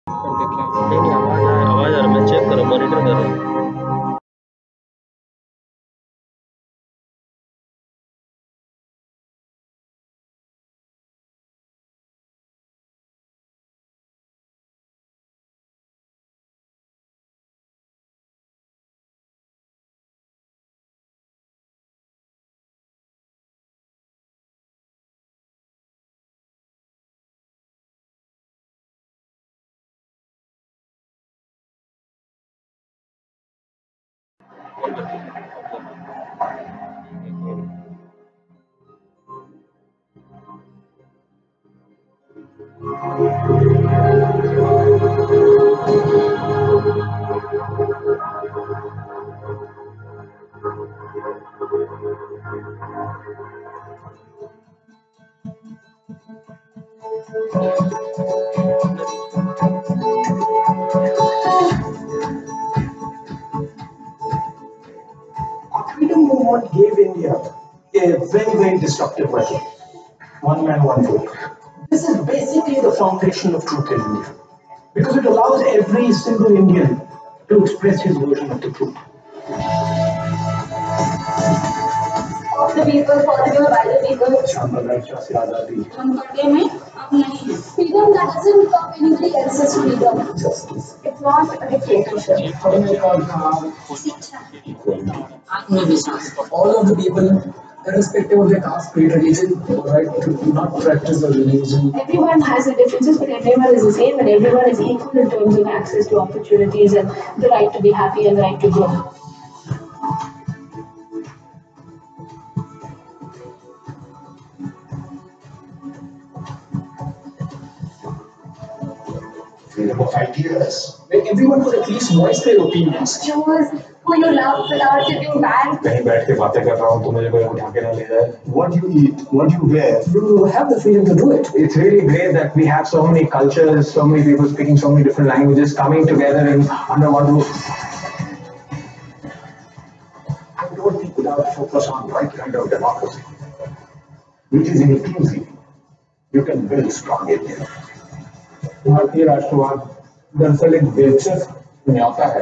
करके क्या? नहीं नहीं, आवाज आ रहा, मैं चेक कर रहा हूँ, मॉनिटर कर रहा हूँ। Freedom movement gave India a very, very disruptive weapon. One man, one vote. This is basically the foundation of truth in India. Because it allows every single Indian to express his version of the truth. Of the people, for the people, by the people. हम करते में अब नहीं है. Freedom that doesn't stop anybody else's freedom. Justice. It's not a dictatorship. आत्मविश्वास. All of the people, irrespective of their caste, creed, religion, right to not practice a religion. Everyone has their differences, but everyone is the same, and everyone is equal in terms of access to opportunities and the right to be happy and the right to grow. Freedom of ideas, where everyone could at least voice their opinions. Choose who you love without sitting back. कहीं बैठ के बातें कर रहा हूँ तो मुझे कोई उठा के ना ले जाए. What you eat, what you wear, you have the freedom to do it. It's really great that we have so many cultures, so many people speaking so many different languages coming together in under one roof. I don't think without focus on right kind of democracy, which is inclusive, you can build strong India. भारतीय राष्ट्रवाद दरअसल एक दिलचस्प न्योता है.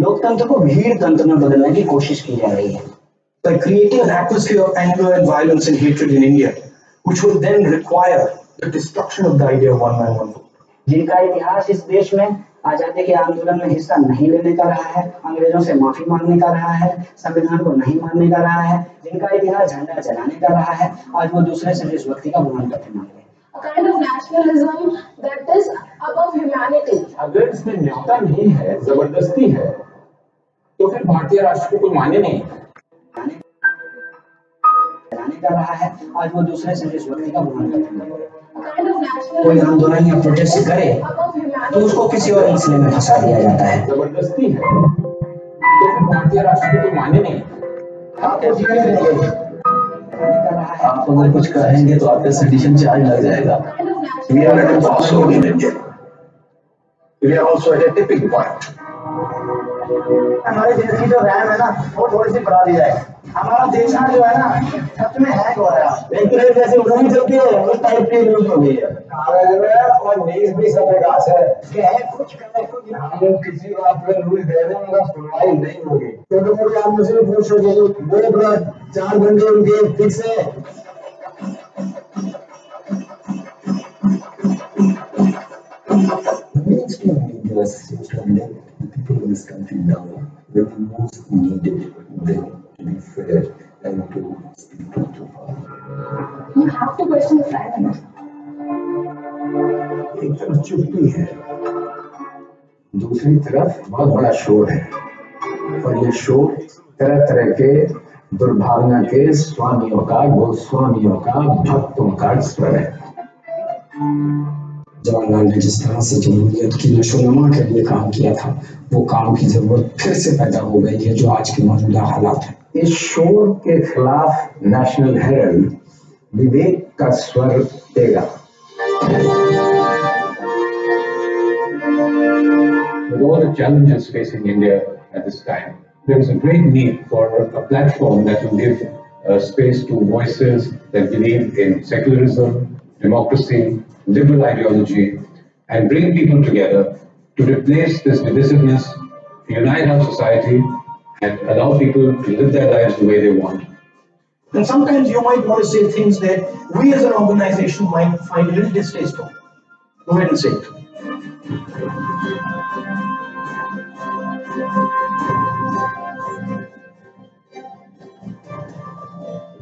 लोकतंत्र को भीड़ तंत्र में बदलने की कोशिश की जा रही है. By creating an atmosphere of anger and violence and hatred in India, which will then require the destruction of the idea of one man, one vote. जिनका इतिहास इस देश में आजादी के आंदोलन में हिस्सा नहीं लेने का रहा है, अंग्रेजों से माफी मांगने का रहा है, संविधान को नहीं मानने का रहा है, जिनका इतिहास झंडा जलाने का रहा है, आज वो दूसरे से देशभक्ति का प्रमाण पत्र मांग रहे हैं. A kind of nationalism that is above humanity. अगर इसमें न्योता नहीं है, जबरदस्ती है, तो फिर भारतीय राष्ट्र को कोई माने नहीं. जलाने का रहा है, आज वो दूसरे से देशभक्ति का प्रमाण पत्र मांग रहे हैं. A kind of nationalism कोई आंदोलन या प्रोटेस्ट करे above humanity. तो उसको किसी और मसले में फंसा दिया जाता है. जबरदस्ती है, तो फिर भारतीय राष्ट्र को कोई माने नहीं. आप अगर कुछ कहेंगे तो आपका सेडिशन चार्ज लग जाएगा. We are at a crossroad in India. We are also at a tipping point. हमारे देश की जो रैम है ना वो थोड़ी सी बढ़ा दी जाए. हमारा देश ना जो है ना सच में हैंग हो रहा है. एक जैसे उड़ान चलती है उस टाइप की न्यूज हो गई है. और न्यूज भी सब विकास है. कुछ करें कुछ हम किसी को आप रूल दे दें उनका सुनवाई नहीं होगी. छोटे मोटे आप मुझे पूछोगे वो बड़ा 4 घंटे उनके फिक्स है. Mainstream media seems to have let the people in this country down when they most needed them to be fair and to speak truth to power. You have to question the silence. एक तरफ चुप्पी है, दूसरी तरफ बहुत बड़ा शोर है, और ये शोर तरह तरह के दुर्भावना के स्वामियों का, गोस्वामियों का, भक्तों का स्वर है. जवाहरलाल ने जिस तरह से जमहूरियत की नशोनुमा के लिए काम किया था, वो काम की जरूरत फिर से पैदा हो गई है जो आज के मौजूदा हालात है. इस शोर के खिलाफ नेशनल हेरल्ड विवेक का स्वर देगा. With all the challenges facing India at this time, there is a great need for a platform that will give space to voices that believe in secularism, democracy, liberal ideology, and bring people together to replace this divisiveness, unite our society, and allow people to live their lives the way they want. And sometimes you might want to say things that we as an organization might find a little distasteful. Go ahead and say it.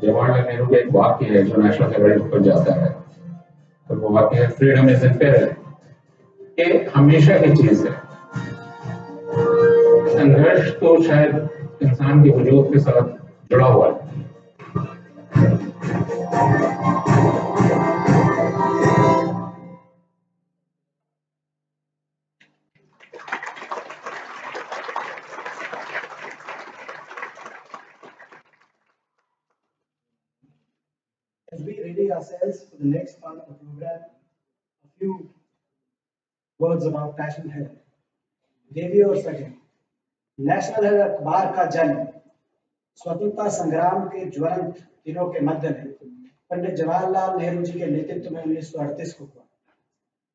Jawaharlal Nehru का एक वाक्य है जो national Herald पर जाता है, तो वो वाक्य है फ्रीडम इज इम्पेरिटिव। ये हमेशा की चीज है। संघर्ष तो शायद इंसान के वजूद के साथ जुड़ा हुआ है। As we ready ourselves for the next part of the program, a few words about National Herald. देवी और सजन, नेशनल हेराल्ड अखबार का जन्म स्वतंत्रता संग्राम के ज्वलंत दिनों के मध्य में पंडित जवाहरलाल नेहरू जी के नेतृत्व में 1938 को हुआ।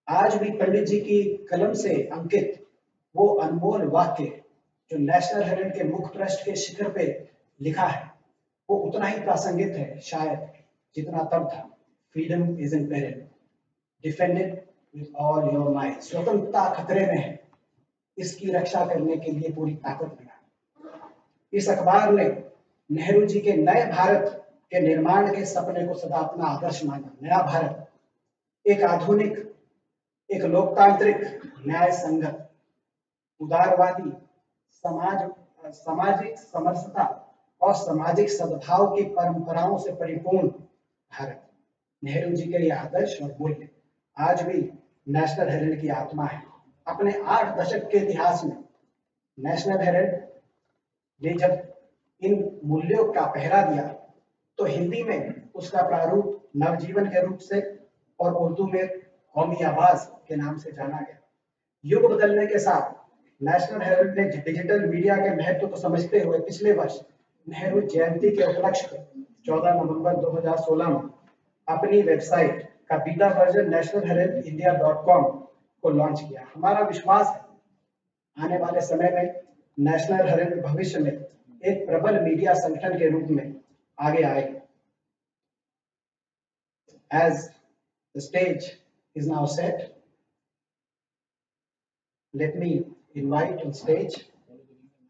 आज भी पंडित जी की कलम से अंकित वो अनमोल वाक्य जो नेशनल हेराल्ड के मुख्य पृष्ठ के शिखर पे लिखा है, वो उतना ही प्रासंगिक है शायद जितना तब था। Freedom is in peril, defended with all your might. स्वतंत्रता खतरे में है, इसकी रक्षा करने के लिए पूरी ताकत लगा। इस अखबार ने नेहरू जी के नए भारत के निर्माण के सपने को सदा अपना आदर्श माना। नया भारत एक आधुनिक, एक लोकतांत्रिक, न्याय संगत, उदारवादी, सामाजिक समरसता और सामाजिक सद्भाव की परंपराओं से परिपूर्ण भारत। नेहरू जी के ये आदर्श और मूल्य आज भी नेशनल हेराल्ड की आत्मा है। अपने 8 दशक के इतिहास में नेशनल हेराल्ड ने जब इन मूल्यों का पहरा दिया तो हिंदी में उसका प्रारूप नवजीवन के रूप से और उर्दू में कौमी आवाज के नाम से जाना गया। युग बदलने के साथ नेशनल हेराल्ड ने डिजिटल मीडिया के महत्व को समझते हुए पिछले वर्ष नेहरू जयंती के उपलक्ष्य में 14 नवंबर 2016 में अपनी वेबसाइट का बीटा वर्जन nationalheraldindia.com को लॉन्च किया। हमारा विश्वास है आने वाले समय में नेशनल हेराल्ड भविष्य में एक प्रबल मीडिया संगठन के रूप में आगे आएगा। As the stage is now set, let me invite on stage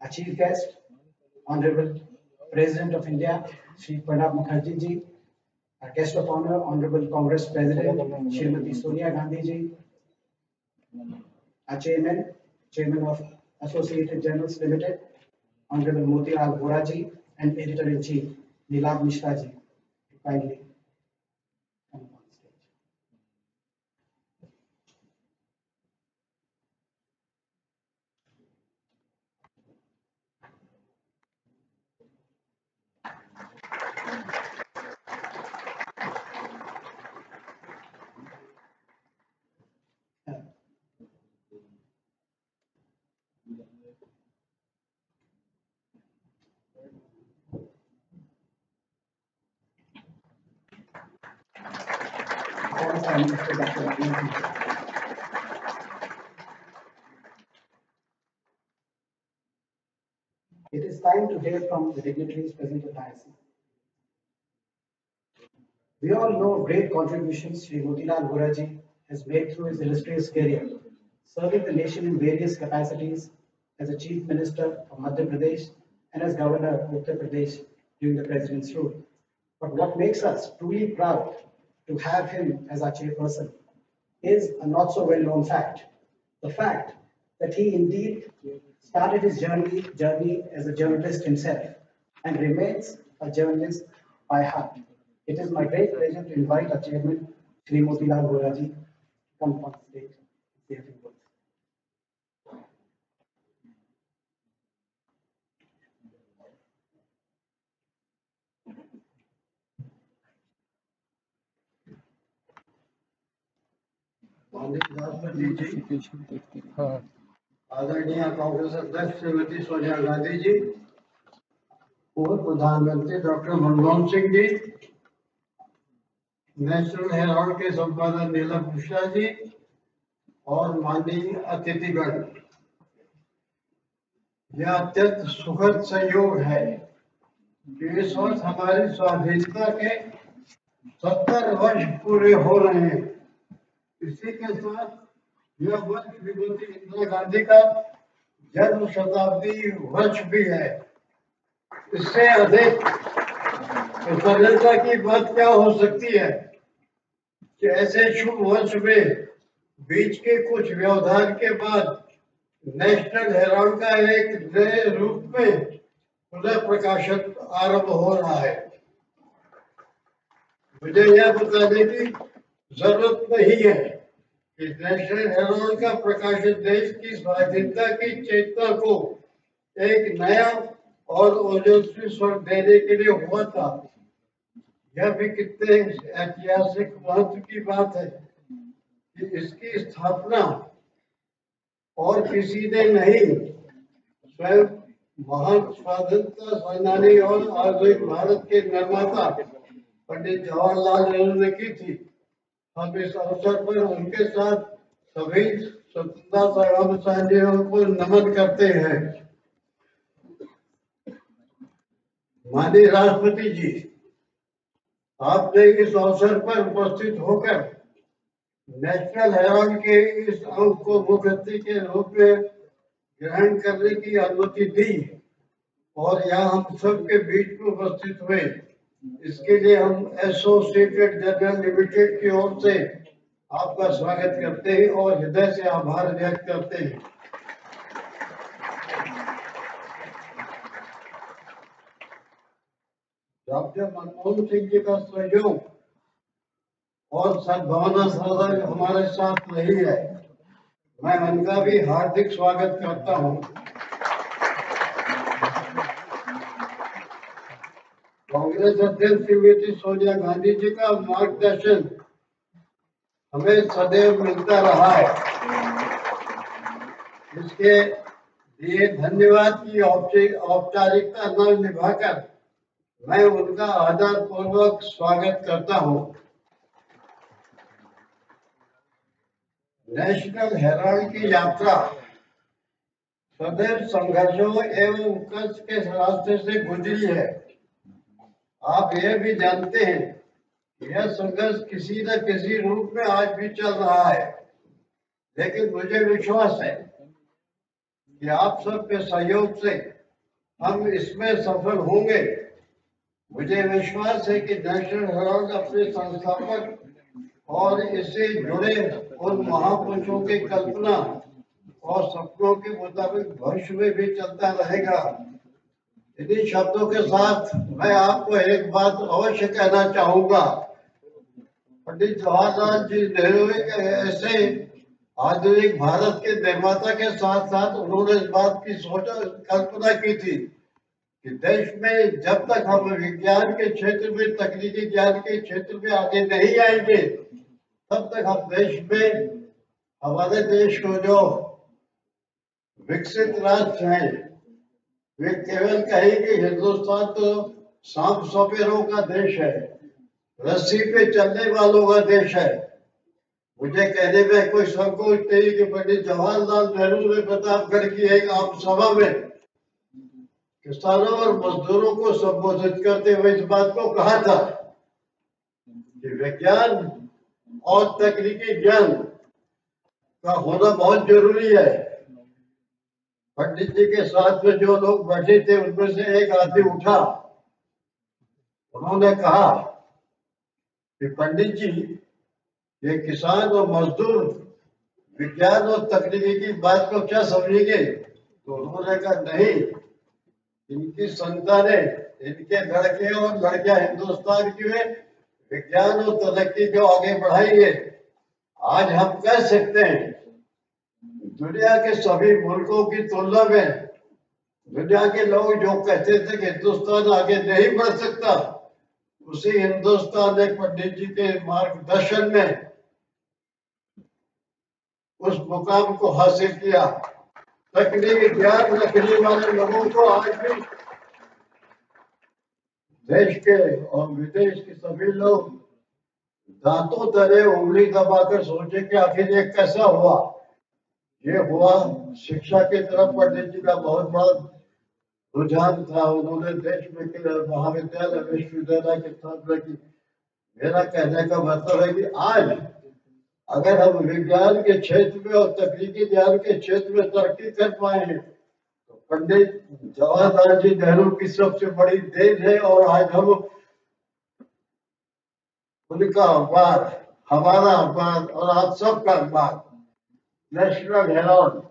our chief guest, Honorable President of India, Shri Pranab Mukherjee ji, our guest of honor, Honorable Congress President, Srimati Sonia Gandhi ji, our Chairman of Associated Journals Limited, Honorable Motilal Vora ji, and Editor-in-Chief, Nilab Mishra ji, kindly come on stage. It is time to hear from the dignitaries present at IC. We all know great contributions Shri Motilal Vora ji has made through his illustrious career, serving the nation in various capacities as a Chief Minister of Madhya Pradesh and as Governor of Uttar Pradesh during the President's rule. But what makes us truly proud to have him as our chairperson is a not so well known fact. The fact that he indeed started his journey as a journalist himself and remains a journalist by heart. It is my great pleasure to invite our chairman, Shri Motilal Vora ji, to come on stage and say a few words. आदरणीय कांग्रेस अध्यक्ष श्रीमती सोनिया गांधी जी, पूर्व प्रधानमंत्री doctor Manmohan Singh ji, national Herald के संपादक नीलम मिश्रा जी और माननीय अतिथिगण, यह अत्यंत सुखद संयोग है कि इस वर्ष हमारी स्वाधीनता के 70 वर्ष पूरे हो रहे हैं। इसी के साथ यह वर्ष श्रीमती इंदिरा गांधी का जन्म शताब्दी वर्ष भी है। इससे अधिक प्रसन्नता की बात क्या हो सकती है कि ऐसे शुभ वर्ष में बीच के कुछ व्यवधान के बाद नेशनल हेराल्ड का एक नए रूप में पुनः प्रकाशन आरंभ हो रहा है। मुझे यह बताने की जरूरत नहीं है कि नेशनल हेराल्ड का प्रकाशन देश की स्वाधीनता की चेतना को एक नया और ओजस्वी स्वर देने के लिए हुआ था। यह भी कितने ऐतिहासिक महत्व की बात है कि इसकी स्थापना और किसी ने नहीं, स्वयं महान स्वाधीनता सेनानी और आधुनिक भारत के निर्माता पंडित जवाहरलाल नेहरू ने की थी। हम इस अवसर पर उनके साथ सभी स्वतंत्रता संग्राम सेनानियों को नमन करते हैं। माननीय राष्ट्रपति जी, आपने इस अवसर पर उपस्थित होकर नेशनल हेराल्ड के इस अंक को मुख्यमंत्री के रूप में ग्रहण करने की अनुमति दी और यहाँ हम सबके बीच में उपस्थित हुए। इसके लिए हम एसोसिएटेड जर्नल लिमिटेड की ओर से आपका स्वागत करते हैं और हृदय से आभार व्यक्त करते हैं। डॉक्टर मनमोहन सिंह जी का सहयोग और सद्भावना सदा हमारे साथ रही है। मैं उनका भी हार्दिक स्वागत करता हूं। कांग्रेस अध्यक्ष श्रीमती सोनिया गांधी जी का मार्गदर्शन हमें सदैव मिलता रहा है। इसके लिए धन्यवाद की औपचारिकता न निभाकर मैं उनका आदर पूर्वक स्वागत करता हूं। नेशनल हेराल्ड की यात्रा सदैव संघर्षों एवं उत्कर्ष के रास्ते से गुजरी है। आप यह भी जानते हैं कि यह संघर्ष किसी न किसी रूप में आज भी चल रहा है, लेकिन मुझे विश्वास है कि आप सबके सहयोग से हम इसमें सफल होंगे। मुझे विश्वास है कि नेशनल हेराल्ड अपने संस्थापक और इससे जुड़े उन महापुरुषों की कल्पना और सपनों के मुताबिक भविष्य में भी चलता रहेगा। इन्हीं शब्दों के साथ मैं आपको एक बात अवश्य कहना चाहूंगा। पंडित जवाहरलाल जी नेहरू ऐसे आधुनिक भारत के निर्माता के साथ साथ उन्होंने इस बात की कल्पना की थी कि देश में जब तक हम विज्ञान के क्षेत्र में, तकनीकी ज्ञान के क्षेत्र में आगे नहीं आएंगे, तब तक हम देश में, हमारे देश को जो विकसित राष्ट्र है, वे केवल कहेंगे हिंदुस्तान तो सांप सपेरों का देश है, रस्सी पे चलने वालों का देश है। मुझे कहने में कोई संकोच नहीं कि पंडित जवाहरलाल नेहरू ने प्रतापगढ़ की एक आम सभा में किसानों और मजदूरों को संबोधित करते हुए इस बात को कहा था कि विज्ञान और तकनीकी ज्ञान का होना बहुत जरूरी है। पंडित जी के साथ में जो लोग बैठे थे उनमें से एक आदमी उठा, उन्होंने कहा कि पंडित जी, ये किसान और मजदूर विज्ञान और तकनीकी की बात को क्या समझेंगे? तो उन्होंने कहा नहीं, इनकी संतानें, इनके लड़के और लड़कियां हिंदुस्तान की वे विज्ञान और तरक्की को आगे बढ़ाएंगे। आज हम कह सकते हैं दुनिया के सभी मुल्कों की तुलना में दुनिया के लोग जो कहते थे कि हिंदुस्तान आगे नहीं बढ़ सकता, उसी हिंदुस्तान ने पंडित जी के मार्गदर्शन में उस मुकाम को हासिल किया। तकनीकी ज्ञान रखने वाले लोगों को आज भी देश के और विदेश के सभी लोग दांतों तले उंगली दबाकर सोचे कि आखिर ये कैसा हुआ। ये हुआ शिक्षा की तरफ पंडित जी का बहुत बड़ा रुझान था। उन्होंने देश में महाविद्यालय विश्वविद्यालय की स्थापना की। मेरा कहने का मतलब है कि आज अगर हम विज्ञान के क्षेत्र में और तकनीकी ज्ञान के क्षेत्र में तरक्की कर पाए तो पंडित जवाहरलाल जी नेहरू की सबसे बड़ी देन है। और आज हम उनका आभार, हमारा आभार और आप सबका आभार। नेशनल हेराल्ड,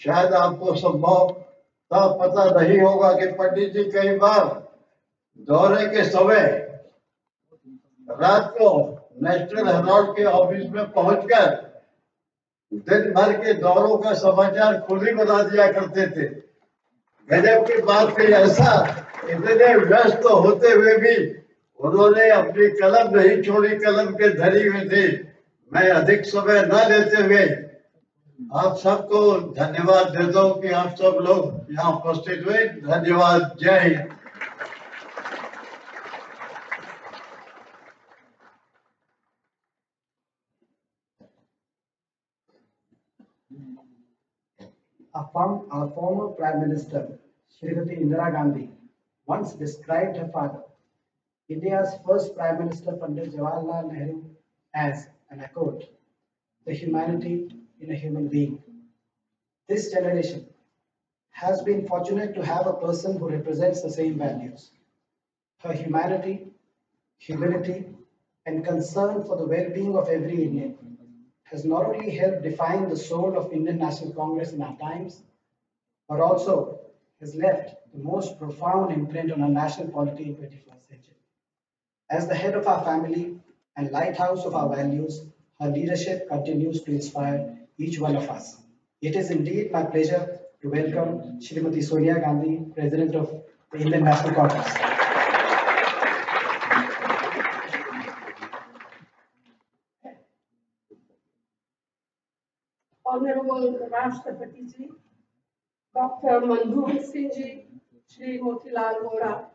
शायद आपको संभव पता नहीं होगा कि पंडित जी कई बार दौरे के समय रात को नेशनल हेराल्ड के ऑफिस में पहुंचकर दिन भर के दौरों का समाचार खुद ही बना दिया करते थे। गजब की बात थी, ऐसा इतने व्यस्त होते हुए भी उन्होंने अपनी कलम नहीं छोड़ी, कलम के धरी हुए थे। मैं अधिक समय न लेते हुए आप सबको धन्यवाद देता हूँ कि आप सब लोग यहाँ उपस्थित हुए। धन्यवाद। जय Hind. Our former Prime Minister, Srimati Indira Gandhi, once described her father, India's first Prime Minister Pandit Jawaharlal Nehru, as, and I quote, the humanity in a human being. This generation has been fortunate to have a person who represents the same values. Her humanity, humility, and concern for the well-being of every Indian has not only helped define the soul of Indian National Congress in our times, but also has left the most profound imprint on our national polity in 21st century. As the head of our family and lighthouse of our values, her leadership continues to inspire each one of us. It is indeed my pleasure to welcome Srimati Sonia Gandhi, President of the Indian National Congress. Honorable Rashtrapati Ji, Dr. Manmohan Singh Ji, Shri Motilal Vora,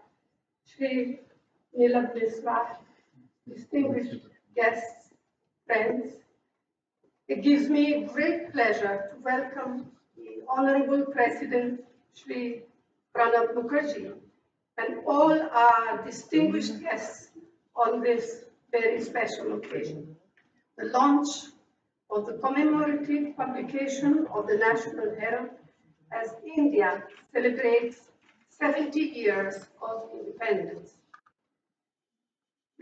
Shri Nilab Misra, distinguished guests, friends, it gives me great pleasure to welcome the Honorable President Shri Pranab Mukherjee and all our distinguished guests on this very special occasion. The launch of the commemorative publication of the National Herald as India celebrates 70 years of independence.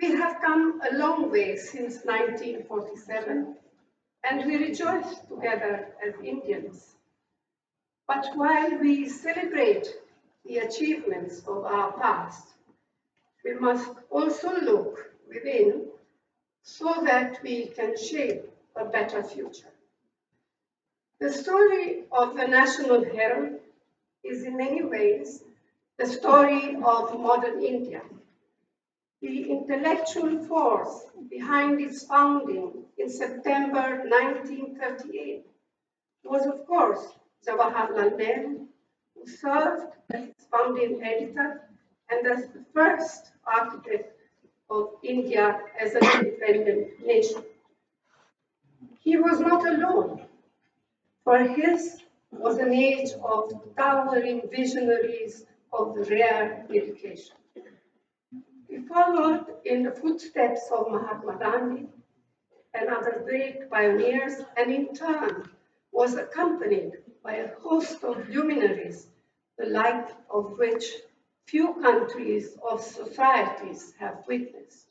We have come a long way since 1947, and we rejoice together as Indians. But while we celebrate the achievements of our past, we must also look within so that we can shape a better future. The story of the National Herald is in many ways the story of modern India. The intellectual force behind its founding in September 1938 was, of course, Jawaharlal Nehru, who served as its founding editor and as the first architect of India as an independent nation. He was not alone, for his was an age of towering visionaries of the rare education. He followed in the footsteps of Mahatma Gandhi and other great pioneers, and in turn was accompanied by a host of luminaries, the like of which few countries or societies have witnessed.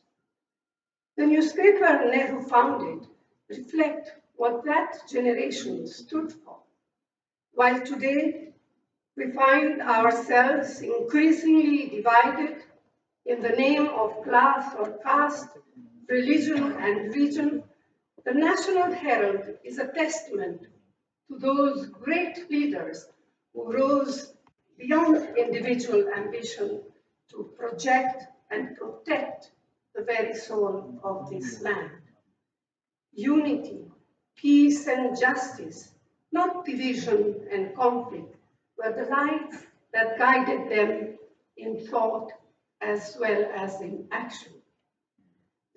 The newspaper Nehru founded reflect what that generation stood for. While today we find ourselves increasingly divided in the name of class or caste, religion and region, the National Herald is a testament to those great leaders who rose beyond individual ambition to project and protect the very soul of this land. Unity, peace and justice, not division and conflict, were the lights that guided them in thought as well as in action.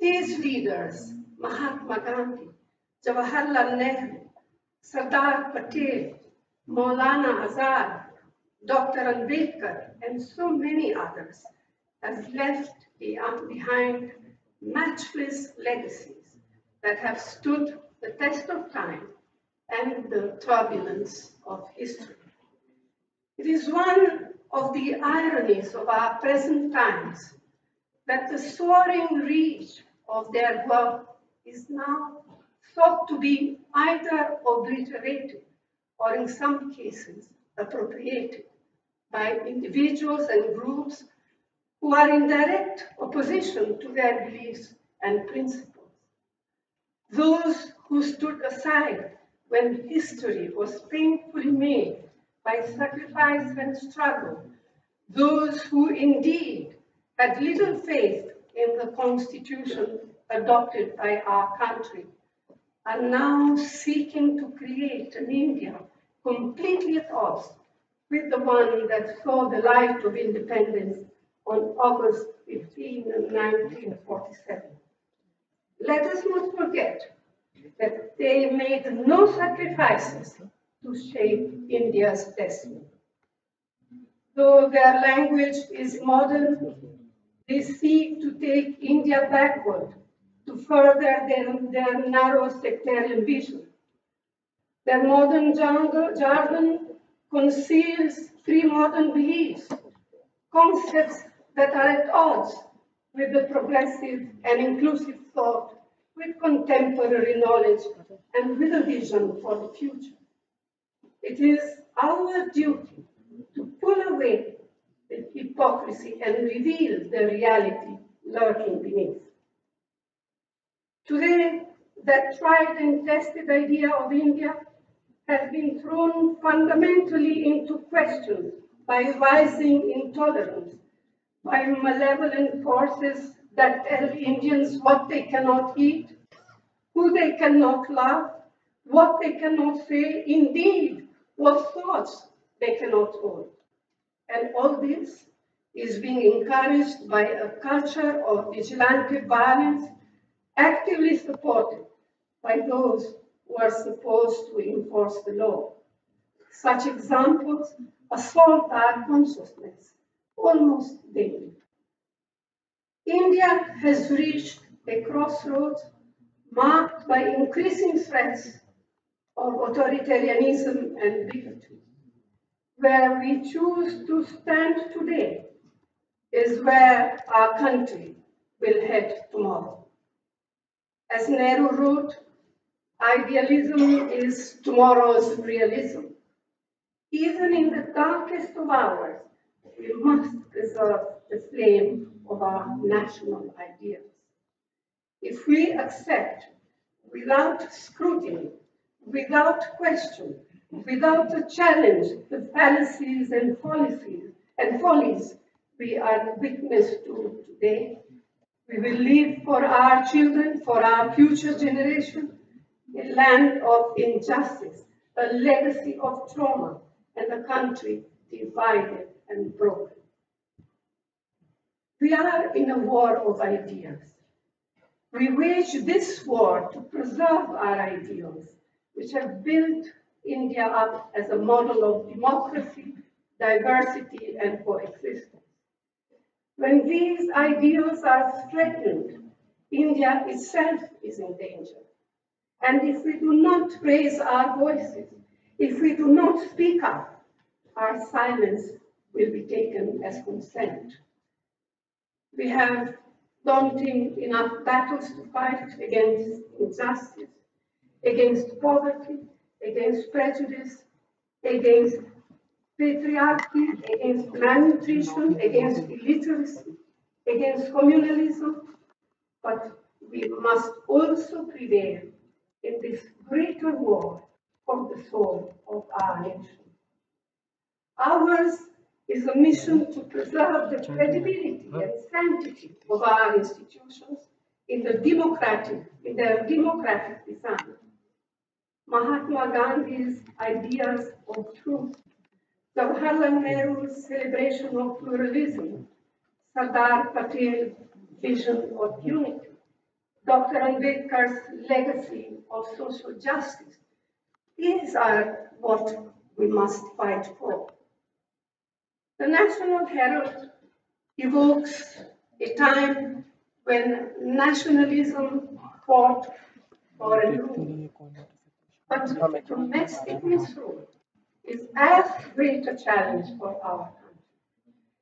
These leaders, Mahatma Gandhi, Jawaharlal Nehru, Sardar Patel, Maulana Azad, Dr. Ambedkar, and so many others, have left behind matchless legacies that have stood the test of time and the turbulence of history. It is one of the ironies of our present times that the soaring reach of their work is now thought to be either obliterated or in some cases appropriated by individuals and groups who are in direct opposition to their beliefs and principles. Those who stood aside when history was painfully made by sacrifice and struggle, those who indeed had little faith in the constitution adopted by our country, are now seeking to create an India completely at odds with the one that saw the light of independence on August 15, 1947. Let us not forget that they made no sacrifices to shape India's destiny. Though their language is modern, they seek to take India backward to further their narrow sectarian vision. Their modern jargon conceals pre-modern beliefs, concepts that are at odds with the progressive and inclusive thought, with contemporary knowledge, and with a vision for the future. It is our duty to pull away the hypocrisy and reveal the reality lurking beneath. Today, that tried and tested idea of India has been thrown fundamentally into question by rising intolerance, by malevolent forces that tell Indians what they cannot eat, who they cannot love, what they cannot say, indeed, what thoughts they cannot hold. And all this is being encouraged by a culture of vigilante violence actively supported by those who are supposed to enforce the law. Such examples assault our consciousness almost daily. India has reached a crossroads marked by increasing threats of authoritarianism and bigotry. Where we choose to stand today is where our country will head tomorrow. As Nehru wrote, idealism is tomorrow's realism. Even in the darkest of hours, we must preserve the flame of our national ideals. If we accept, without scrutiny, without question, without a challenge, the fallacies and follies we are witness to today, we will leave for our children, for our future generation, a land of injustice, a legacy of trauma, and a country divided and broken. We are in a war of ideas. We wage this war to preserve our ideals, which have built India up as a model of democracy, diversity, and coexistence. When these ideals are threatened, India itself is in danger. And if we do not raise our voices, if we do not speak up, our silence will be taken as consent. We have daunting enough battles to fight against injustice, against poverty, against prejudice, against patriarchy, against malnutrition, against illiteracy, against communalism, but we must also prevail in this greater war for the soul of our nation. Ours is a mission to preserve the credibility and sanctity of our institutions in their democratic design. Mahatma Gandhi's ideas of truth, Jawaharlal Nehru's celebration of pluralism, Sardar Patel's vision of unity, Dr. Ambedkar's legacy of social justice. These are what we must fight for. The National Herald evokes a time when nationalism fought for a rule, but domestic misrule is as great a challenge for our country.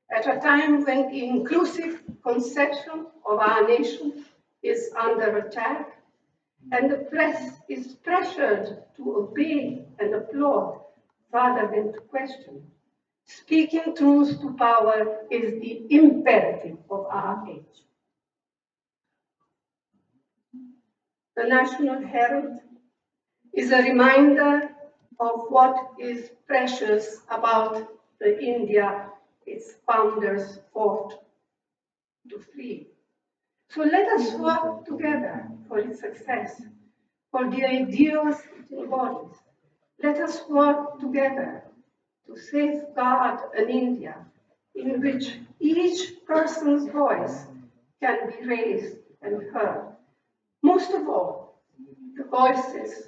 At a time when the inclusive conception of our nation is under attack and the press is pressured to obey and applaud rather than to question, speaking truth to power is the imperative of our age. The National Herald is a reminder of what is precious about the India its founders fought to free. So let us work together for its success, for the ideals it embodies. Let us work together to safeguard an India in which each person's voice can be raised and heard. Most of all, the voices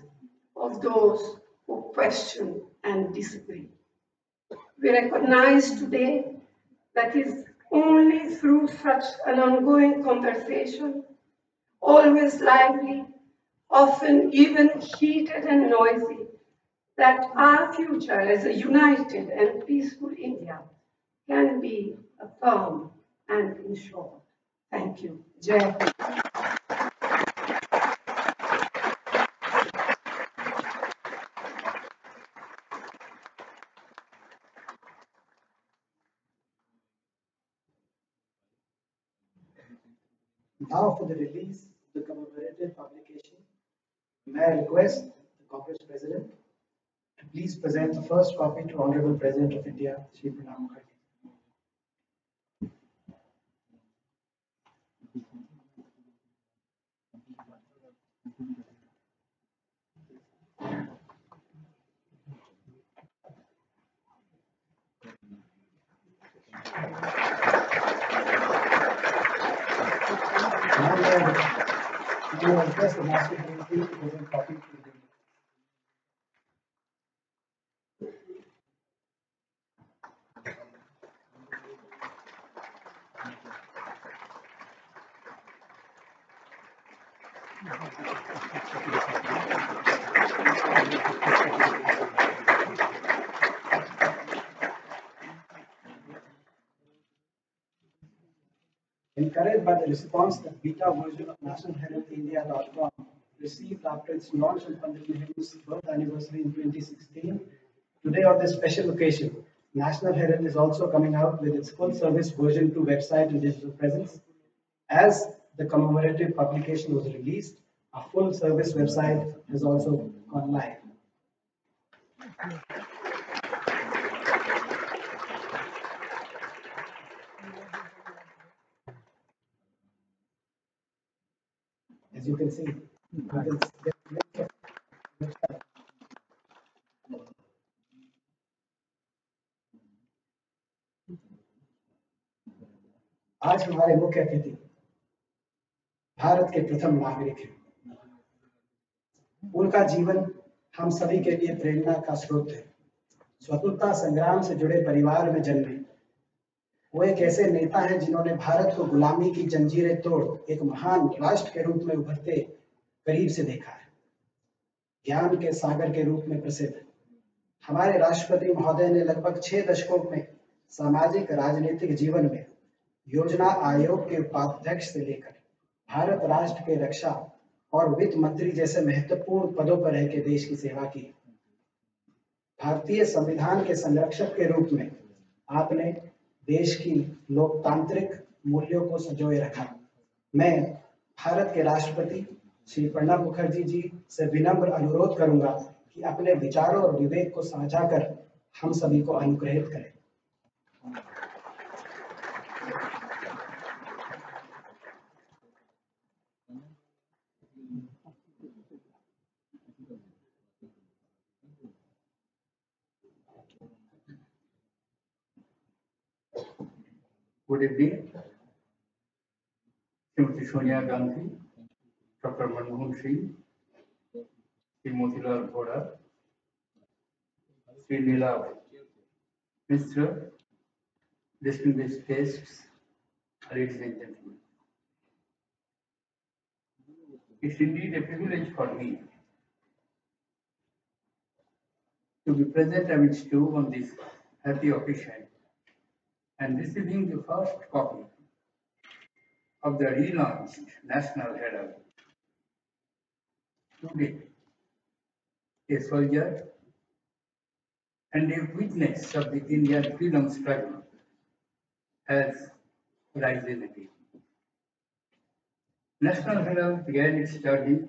of those who question and disagree. We recognize today that it's only through such an ongoing conversation, always lively, often even heated and noisy, that our future as a united and peaceful India can be affirmed and ensured. Thank you. Jai Hind. Now for the release of the commemorative publication, may I request the Congress President to please present the first copy to Honorable President of India, Shri Pranab Mukherjee. Now may I request the Master Secretary to present copy to the Encouraged by the response that beta version of nationalheraldindia.com received after its launch on Pandit Nehru's birth anniversary in 2016, today on this special occasion, National Herald is also coming out with its full-service version 2 website and digital presence. As the commemorative publication was released, a full-service website has also gone live. As you can see, you can आज हमारे मुख्य अतिथि भारत के प्रथम नागरिक हैं। उनका जीवन हम सभी के लिए प्रेरणा का स्रोत है। स्वतंत्रता संग्राम से जुड़े परिवार में जन्मे वो एक ऐसे नेता हैं जिन्होंने भारत को गुलामी की जंजीरें तोड़ एक महान राष्ट्र के रूप में उभरते करीब से देखा है। ज्ञान के सागर के रूप में प्रसिद्ध हमारे राष्ट्रपति महोदय ने लगभग 6 दशकों में सामाजिक राजनीतिक जीवन में योजना आयोग के उपाध्यक्ष से लेकर भारत राष्ट्र के रक्षा और वित्त मंत्री जैसे महत्वपूर्ण पदों पर रह के देश की सेवा की। भारतीय संविधान के संरक्षक के रूप में आपने देश की लोकतांत्रिक मूल्यों को संजोए रखा। मैं भारत के राष्ट्रपति श्री प्रणब मुखर्जी जी से विनम्र अनुरोध करूंगा कि अपने विचारों और विवेक को साझा कर हम सभी को अनुग्रहित करें। Good evening. Shrimati Sonia Gandhi, doctor Manmohan Singh, Shri Motilal Vora, Shri Neela Mishra, distinguished guests, ladies and gentlemen. It's indeed a privilege for me to be present amidst you on this happy occasion and receiving the first copy of the relaunched National Herald. Today, a soldier and a witness of the Indian freedom struggle has risen again. National Herald began its journey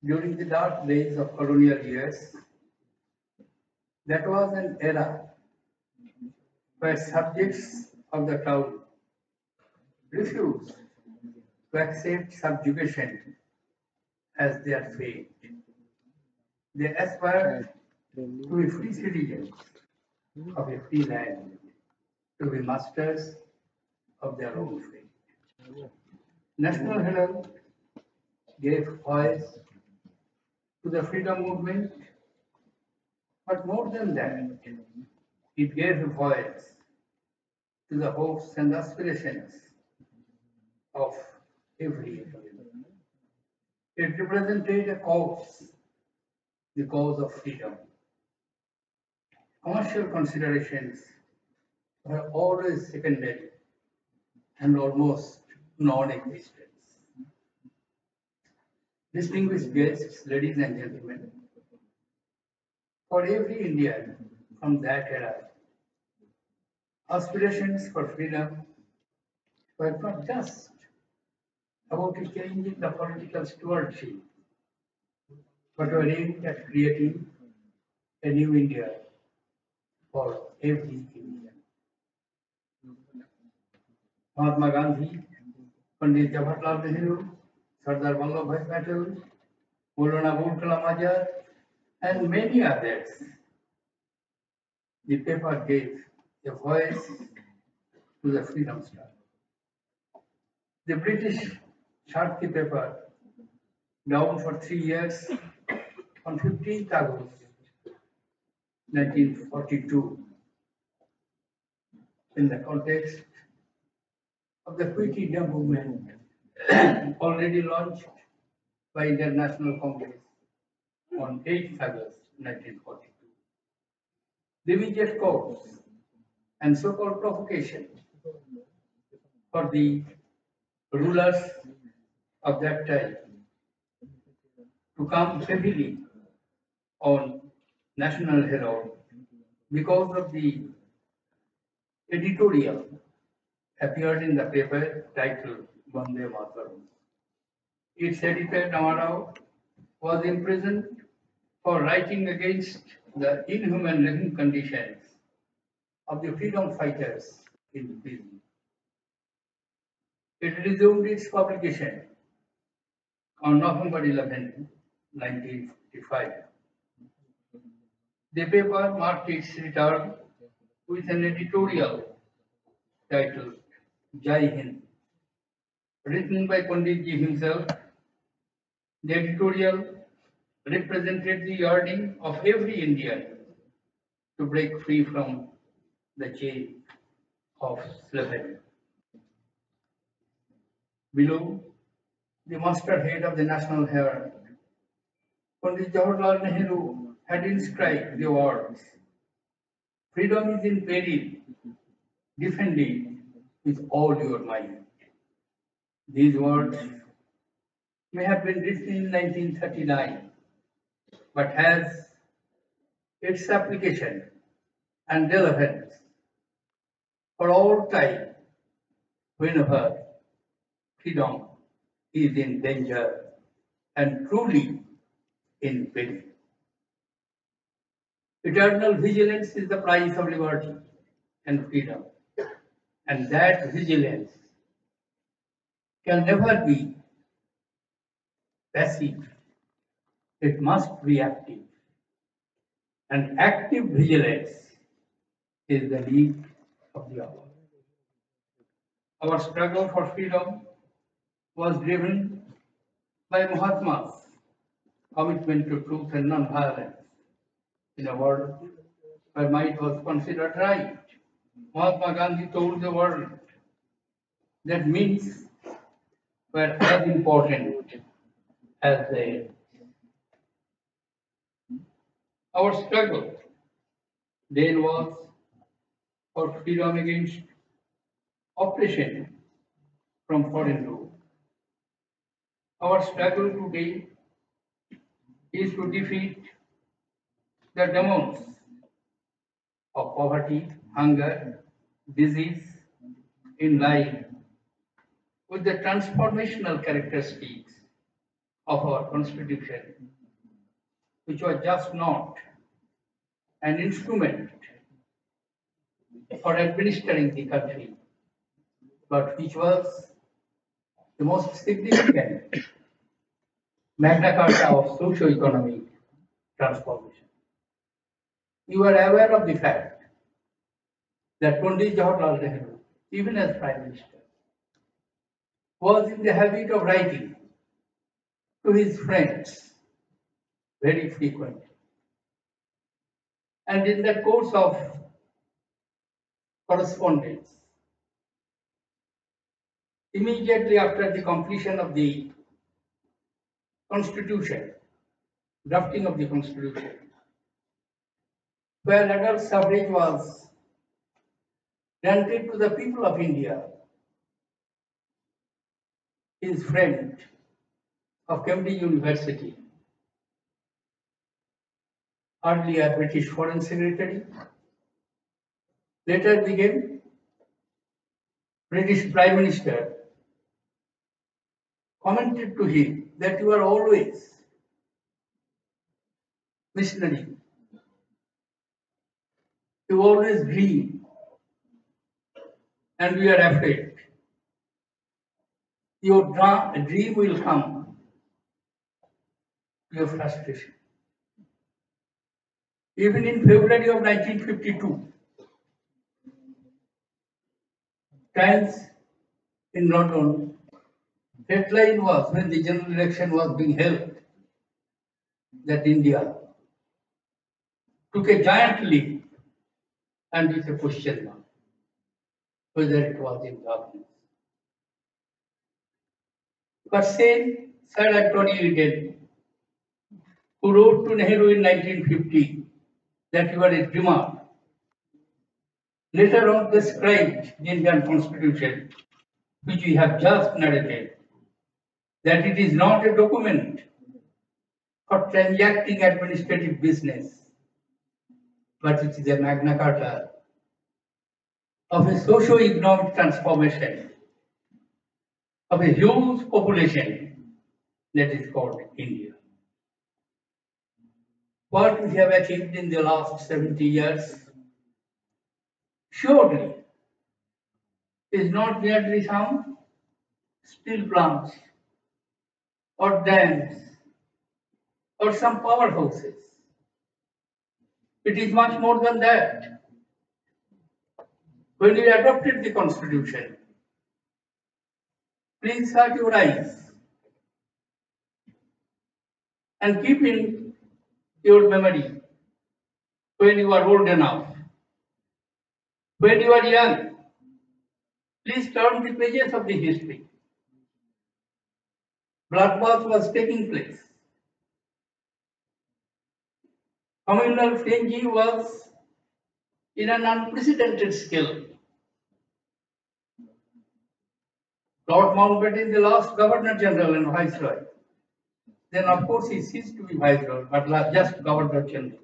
during the dark days of colonial years. That was an era where subjects of the crown refused to accept subjugation as their fate. They aspired to be free citizens of a free land, to be masters of their own fate. National Herald gave voice to the freedom movement, but more than that, it gave voice to the hopes and aspirations of every Indian. It represented a cause, the cause of freedom. Commercial considerations were always secondary and almost non-existent. Distinguished guests, ladies and gentlemen, for every Indian from that era, aspirations for freedom were not just about changing the political stewardship, but were aimed at creating a new India for every Indian. Mahatma Gandhi, Pandit Jawaharlal Nehru, Sardar Vallabhbhai Patel, Maulana Abul Kalam Azad, and many others. The paper gave a voice to the freedom struggle. The British shut the paper down for 3 years on 15th August 1942 in the context of the Quit India movement already launched by International Congress on 8th August 1942. The immediate cause and so-called provocation for the rulers of that time to come heavily on National Herald because of the editorial appeared in the paper titled Bande Mataram. Its editor Namarao was imprisoned for writing against the inhuman living conditions of the freedom fighters in prison. It resumed its publication on November 11, 1955. The paper marked its return with an editorial titled Jai Hind, written by Pandit Ji himself. The editorial represented the yearning of every Indian to break free from the chain of slavery. Below, the masthead of the National Herald, Pandit Jawaharlal Nehru had inscribed the words, "Freedom is in peril, defend it with all your might." These words may have been written in 1939, but has its application and relevance for all time whenever freedom is in danger and truly in peril. Eternal vigilance is the price of liberty and freedom, and that vigilance can never be passive. It must be active, and active vigilance is the need of the hour. Our struggle for freedom was driven by Mahatma's commitment to truth and non-violence in a world where might was considered right. Mahatma Gandhi told the world that means were as important as the end. Our struggle then was for freedom against oppression from foreign rule. Our struggle today is to defeat the demons of poverty, hunger, disease in line with the transformational characteristics of our constitution, which was just not an instrument for administering the country, but which was the most significant Magna Carta of socio-economic transformation. You are aware of the fact that Pandit Jawaharlal Nehru, even as Prime Minister, was in the habit of writing to his friends very frequently. And in the course of correspondence, immediately after the completion of the Constitution, drafting of the Constitution, where adult suffrage was granted to the people of India, his friend of Cambridge University, earlier British Foreign Secretary, later became British Prime Minister, commented to him that you are always missionary. You always dream, and we are afraid your dream will come to your frustration. Even in February of 1952, Times in London, headline was, when the general election was being held, that India took a giant leap, and with a question mark whether it was in darkness. But same Sir Anthony Eden, who wrote to Nehru in 1950 that you are a dreamer, later on described the Indian Constitution, which we have just narrated, that it is not a document for transacting administrative business, but it is a Magna Carta of a socio-economic transformation of a huge population that is called India. What we have achieved in the last 70 years surely is not merely some steel plants or dams or some powerhouses. It is much more than that. When we adopted the Constitution, please shut your eyes and keep in your memory when you are old enough. When you are young, please turn the pages of the history. Bloodbath was taking place. Communal frenzy was in an unprecedented scale. Lord Mountbatten, the last Governor General and Viceroy, then of course he ceased to be Viceroy, but just Governor General,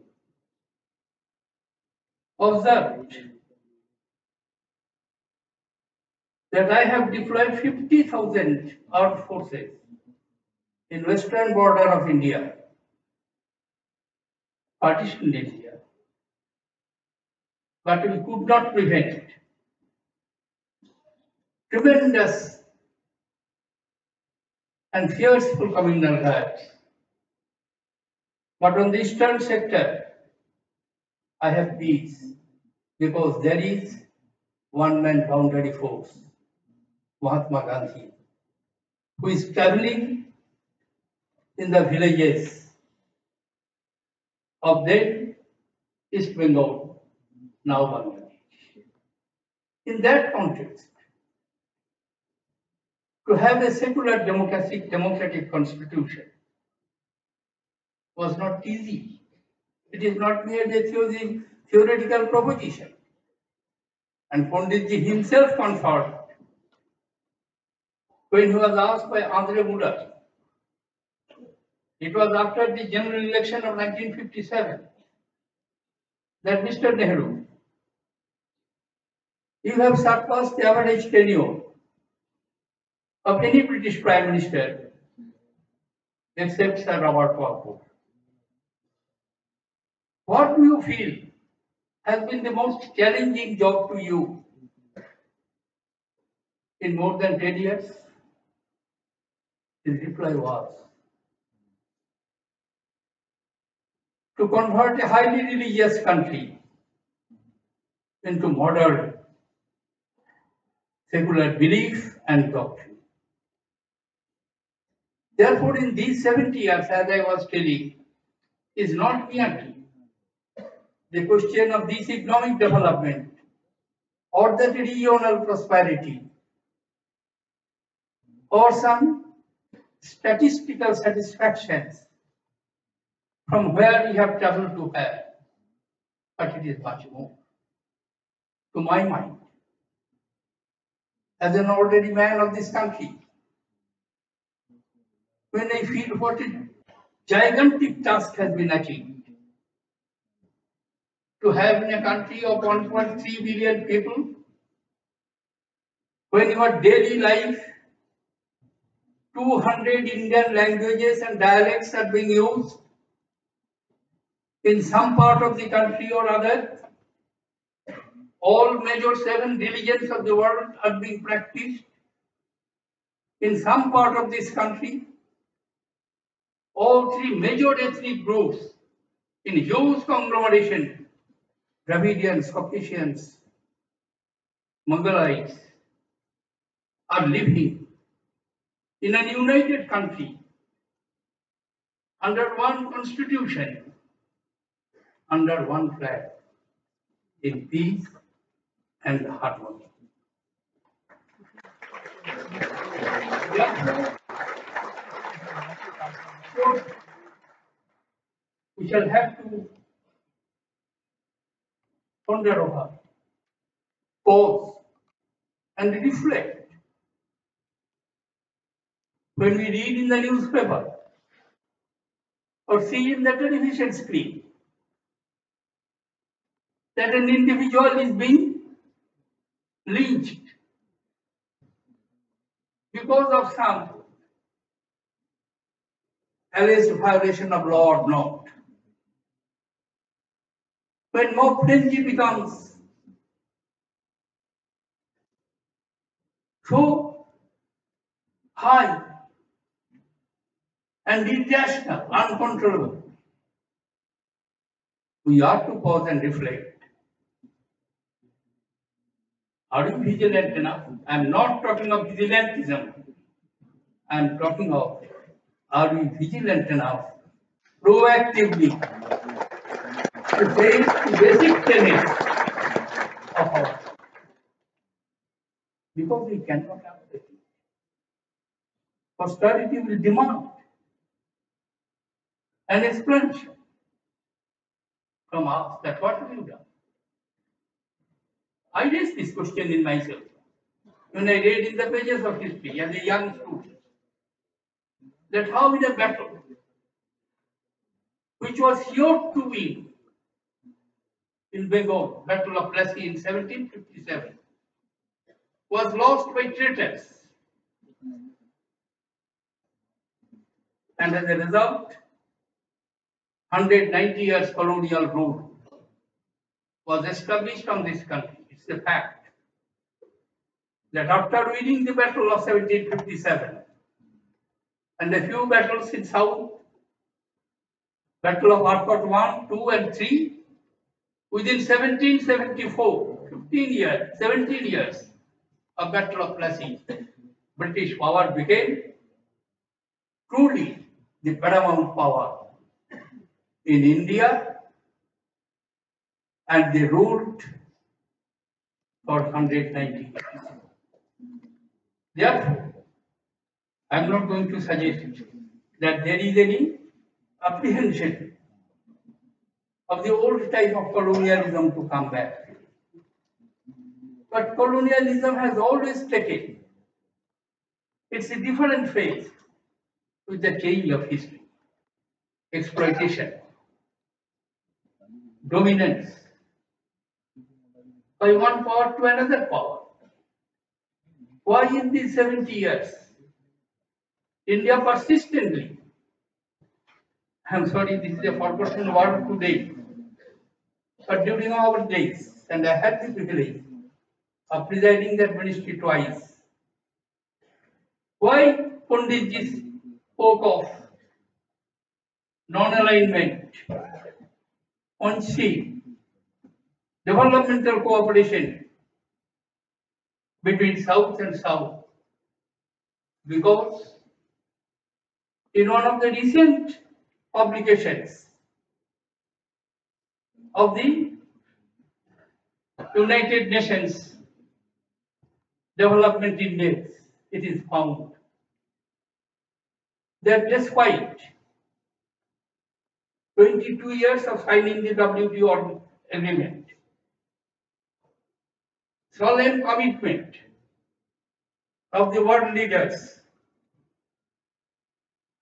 observed that I have deployed 50,000 armed forces in western border of India, partitioned India, but we could not prevent tremendous and fearful communal riots. But on the eastern sector, I have peace because there is one man boundary force, Mahatma Gandhi, who is traveling in the villages of then East Bengal, now Bangladesh. In that context, to have a secular democratic constitution was not easy. It is not merely a theoretical proposition. And Panditji himself confirmed when he was asked by Andre Muller. It was after the general election of 1957 that Mr. Nehru, you have surpassed the average tenure of any British Prime Minister except Sir Robert Walpole. What do you feel has been the most challenging job to you in more than 10 years? His reply was, to convert a highly religious country into modern secular belief and doctrine. Therefore, in these 70 years, as I was telling, is not merely the question of this economic development or the regional prosperity or some statistical satisfactions from where we have traveled to where, but it is much more. To my mind, as an ordinary man of this country, when I feel what a gigantic task has been achieved, to have in a country of 1.3 billion people, when your daily life, 200 Indian languages and dialects are being used in some part of the country or other, all major 7 religions of the world are being practiced in some part of this country, all 3 major ethnic groups in huge conglomeration, Dravidians, Caucasians, Mongolites, are living in a united country under one constitution, under one flag, in peace and harmony. Therefore, we shall have to ponder over, pause, and reflect. When we read in the newspaper or see in the television screen that an individual is being lynched because of some alleged violation of law or not, when mob frenzy becomes so high and irrational, uncontrollable, we ought to pause and reflect. Are we vigilant enough? I am not talking of vigilantism. I am talking of, are we vigilant enough, proactively, to take the basic tenets of our, because we cannot have it. Posterity will demand an explanation from us that what have you done? I raised this question in myself when I read in the pages of history as a young student, that how in a battle which was sure to win in Bengal, Battle of Plassey in 1757, was lost by traitors. And as a result, 190 years colonial rule was established on this country. It's a fact that after winning the Battle of 1757 and a few battles in South, Battle of Arcot 1, 2 and 3, within 1774, 17 years of Battle of Plassey, British power became truly the paramount power in India, and they ruled for 190 years. Therefore, I am not going to suggest that there is any apprehension of the old type of colonialism to come back. But colonialism has always taken its a different phase with the change of history. Exploitation, dominance by one power to another power. Why in these 70 years, India persistently, I'm sorry, this is a forgotten word today, but during our days, and I had the privilege of presiding that ministry twice, why Panditji spoke of non-alignment, on-sea, developmental cooperation between South and South, because in one of the recent publications of the United Nations Development Index, it is found that despite 22 years of signing the WTO agreement, solemn commitment of the world leaders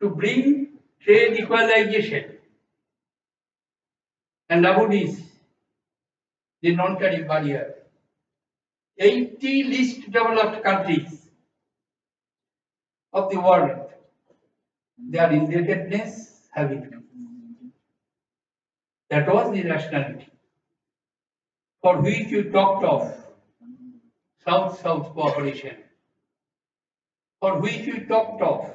to bring trade equalization and abolish the non-tariff barrier, 80 least developed countries of the world, their indebtedness have increased. That was the rationality for which you talked of South-South cooperation, for which you talked of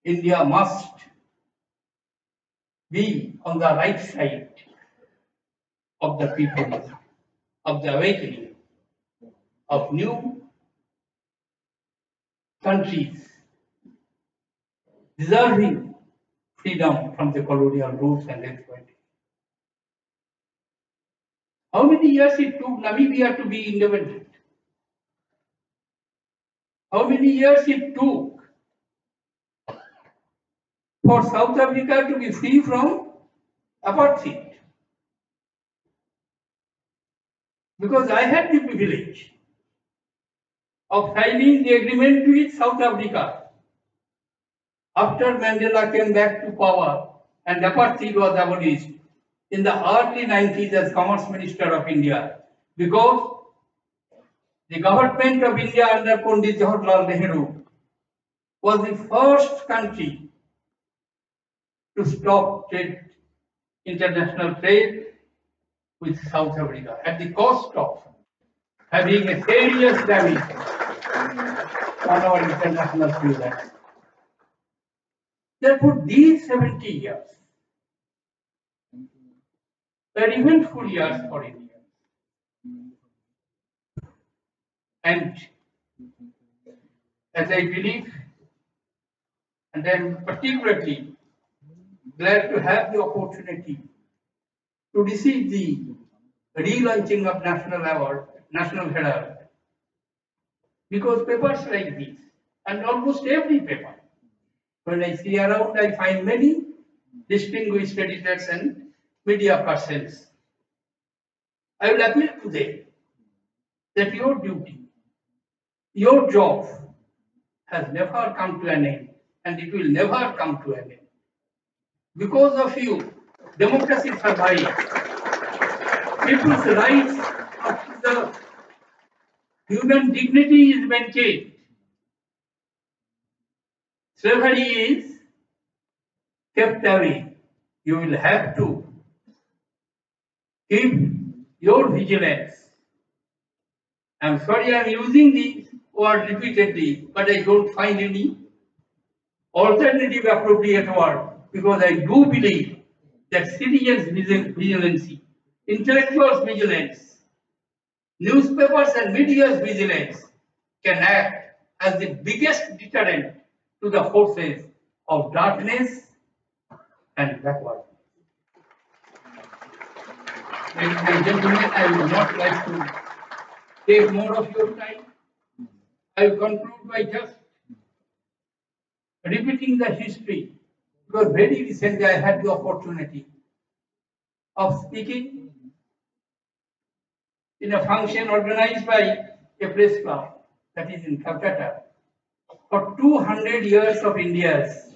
India must be on the right side of the people, of the awakening of new countries deserving freedom from the colonial roots and exploitation. How many years it took Namibia to be independent? How many years it took for South Africa to be free from apartheid? Because I had the privilege of signing the agreement with South Africa after Mandela came back to power and apartheid was abolished in the early 90s as Commerce Minister of India, because the government of India under Pandit Jawaharlal Nehru was the first country to stop international trade with South Africa at the cost of having a serious damage on our international trade. Therefore, these 70 years were eventful years for India. And as I believe, and I am particularly glad to have the opportunity to receive the relaunching of National Herald, because papers like this, and almost every paper, when I see around, I find many distinguished editors and media persons. I will appeal to them that your duty, your job has never come to an end, and it will never come to an end. Because of you, democracy survives. People's rights are preserved. Human dignity is maintained. Slavery is kept away. You will have to keep your vigilance. I'm sorry I'm using the word repeatedly, but I don't find any alternative appropriate word, because I do believe that citizens' vigilance, intellectuals' vigilance, newspapers and media's vigilance can act as the biggest deterrent to the forces of darkness and backwardness. Ladies and gentlemen, I would not like to take more of your time. I will conclude by just repeating the history, because very recently I had the opportunity of speaking in a function organized by a press club that is in Calcutta for 200 years of India's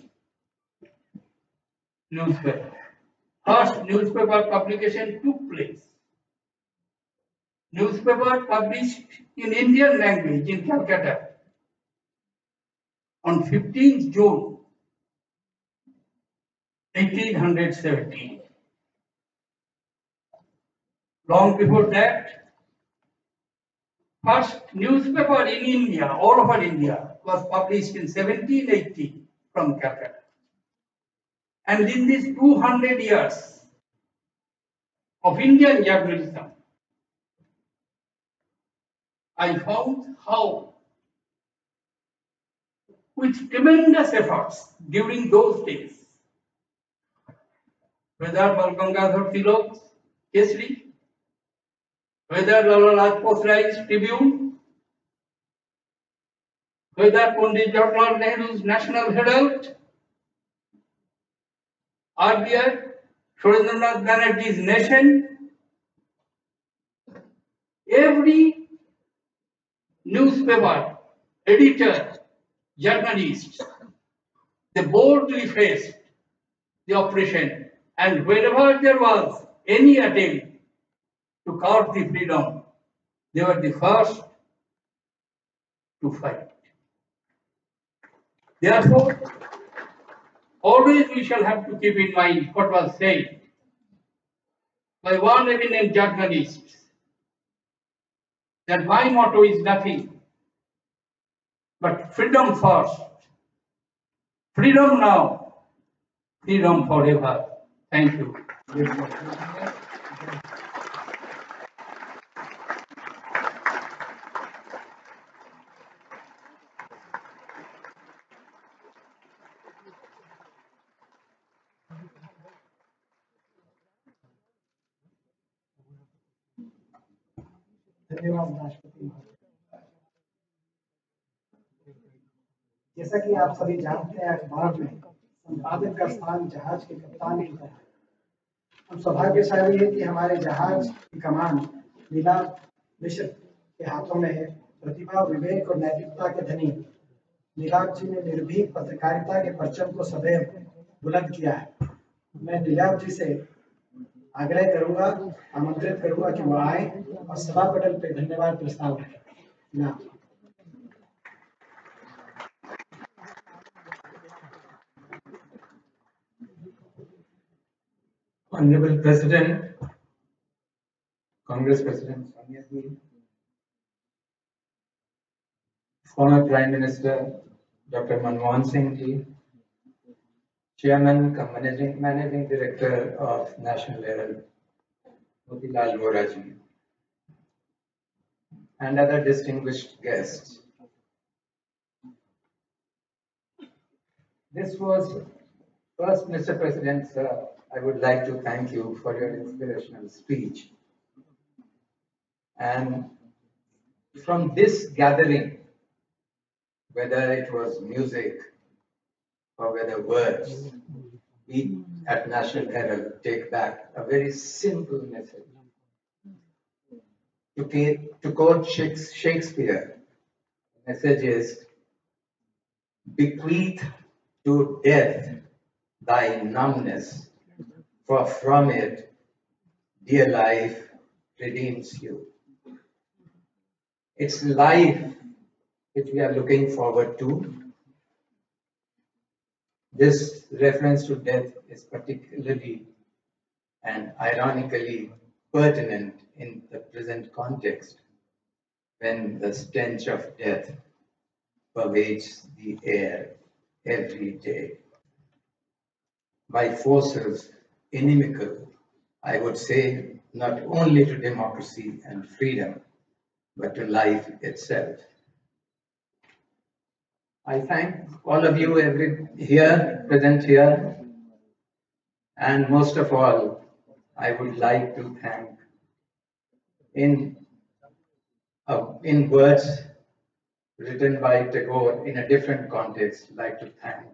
newspaper. First newspaper publication took place. Newspaper published in Indian language in Calcutta on 15th June 1817. Long before that, first newspaper in India, all over India, was published in 1780 from Calcutta. And in these 200 years of Indian journalism, I found how, with tremendous efforts during those days, whether Bal Gangadhar Tilak's Kesri, whether Lala Lajpat Rai's Tribune, whether Pandit Jawaharlal Nehru's National Herald, earlier Surendranath Banerjee's Nation, every newspaper, editor, journalist, they boldly faced the oppression, and wherever there was any attempt to curb the freedom, they were the first to fight. Therefore, always we shall have to keep in mind what was said by one eminent journalist, that my motto is nothing but freedom first, freedom now, freedom forever. Thank you. धन्यवाद राष्ट्रपति महोदय। जैसा कि आप सभी जानते हैं, अखबार में संपादक का स्थान जहाज के कप्तान की तरह है। हम सौभाग्यशाली है कि हमारे जहाज की कमान लीला मिश्र के हाथों में है। प्रतिभा, विवेक और नैतिकता के धनी नीलाभ जी ने निर्भीक पत्रकारिता के परचम को सदैव बुलंद किया है। मैं नीलाभ जी से आग्रह करूंगा, आमंत्रित करूंगा कि वो आए और सभा पटल पे धन्यवाद प्रस्ताव रखें। Honorable President, Congress President Sonia Gandhi, former Prime Minister Dr. Manmohan Singh ji, Chairman cum Managing Director of National Herald, Motilal Vora ji, and other distinguished guests. This was first, Mr. President, sir, I would like to thank you for your inspirational speech. And from this gathering, whether it was music or whether words, we at National Herald take back a very simple message. To quote Shakespeare, the message is, bequeath to death thy numbness, for from it dear life redeems you. It's life which we are looking forward to. This reference to death is particularly and ironically pertinent in the present context, when the stench of death pervades the air every day by forces inimical, I would say, not only to democracy and freedom, but to life itself. I thank all of you present here, and most of all, I would like to thank in in words written by Tagore in a different context, like to thank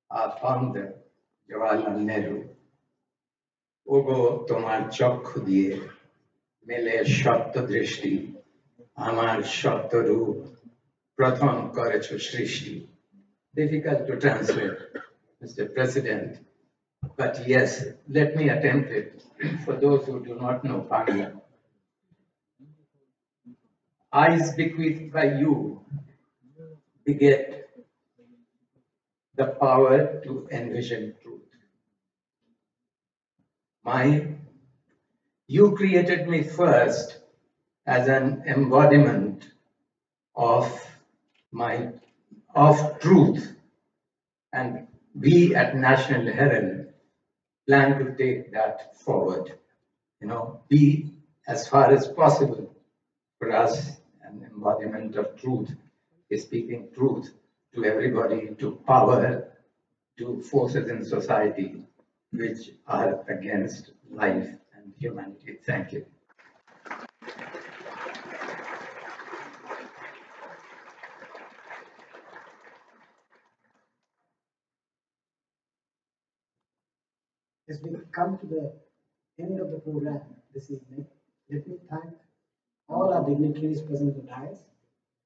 our founder, Jawaharlal Nehru. ওগো তোমার চক্ষু দিয়ে মেলে সত্য দৃষ্টি আমার সত্য রূপ প্রথম করেছ সৃষ্টি. Difficult to translate, Mr. President, but yes, let me attempt it for those who do not know Bangla. Eyes bequeathed by you beget the power to envision truth. You created me first as an embodiment of truth, and we at National Herald plan to take that forward. Be as far as possible for us an embodiment of truth is speaking truth to everybody, to power, to forces in society which are against life and humanity. Thank you. As we come to the end of the program this evening, let me thank all our dignitaries present in the dais.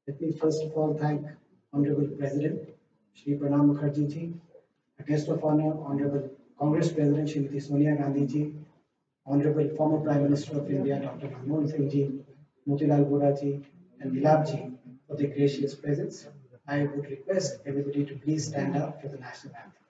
Let me first of all thank Honorable President Shri Pranab Mukherjee ji, a guest of honor, Honorable Congress President Shrimati Sonia Gandhi ji, Honorable former Prime Minister of India Dr. Manmohan Singh ji, Motilal Vora ji, and Nilab ji for their gracious presence. I would request everybody to please stand up for the national anthem.